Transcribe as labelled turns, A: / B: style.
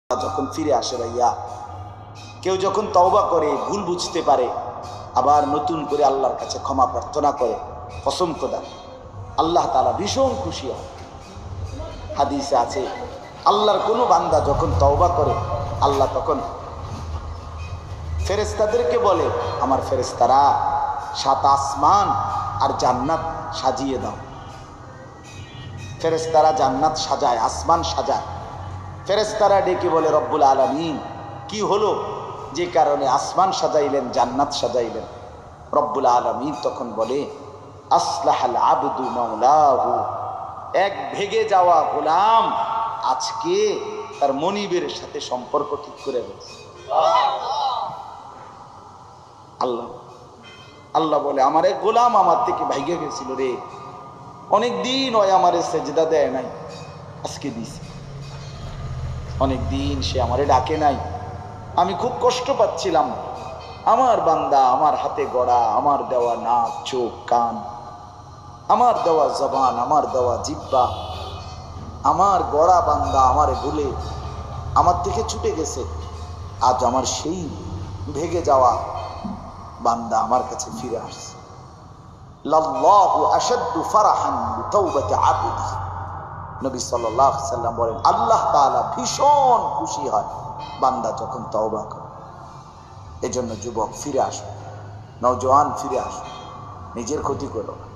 A: যখন ফিরে আসে ভাইয়া, কেউ যখন তওবা করে, ভুল বুঝতে পারে, আবার নতুন করে আল্লাহর কাছে ক্ষমা প্রার্থনা করে, কসম খোদা আল্লাহ তাআলা ভীষণ খুশি হয়। হাদিসে আছে আল্লাহর কোনো বান্দা যখন তওবা করে, আল্লাহ তখন ফেরেশতাদেরকে বলে, আমার ফেরেশতারা 7 আসমান আর জান্নাত সাজিয়ে দাও। ফেরেশতারা জান্নাত সাজায়, আসমান সাজায়। ফেরেশতারা ডেকে বলে, রব্বুল আলামিন কি হলো যে কারণে আসমান সাজাইলেন, জান্নাত সাজাইলেন? রব্বুল আলামিন তখন বলে, আসলাহাল আবদু মাওলাহু, এক ভেগে যাওয়া গোলাম আজকে তার মনিবের সাথে সম্পর্ক ঠিক করে ফেলছে। আল্লাহ আল্লাহ বলে, আমার এক গোলাম আমার থেকে ভাইগে গেছিল রে, অনেকদিন ওই আমারে সেজদা দেয় নাই, আজকে দিছে। অনেকদিন সে আমারে ডাকে নাই, আমি খুব কষ্ট পাচ্ছিলাম। আমার বান্দা আমার হাতে গড়া, আমার দেওয়া নাক চোখ কান, আমার দেওয়া জবান, আমার দেওয়া জিহ্বা, আমার গড়া বান্দা আমারে ভুলে আমার থেকে ছুটে গেছে। আজ আমার সেই ভেগে যাওয়া বান্দা আমার কাছে ফিরে আসছে। লাল্লাহু আশাদ্দু ফারাহান বিতাওবাতি আবদি, নবী সাল্লাল্লাহু আলাইহি সাল্লাম বলেন, আল্লাহ তাআলা ভীষণ খুশি হয় বান্দা যখন তওবা করে। এজন্য যুবক ফিরে আসো, নওজোয়ান ফিরে আসো, নিজের ক্ষতি করো না।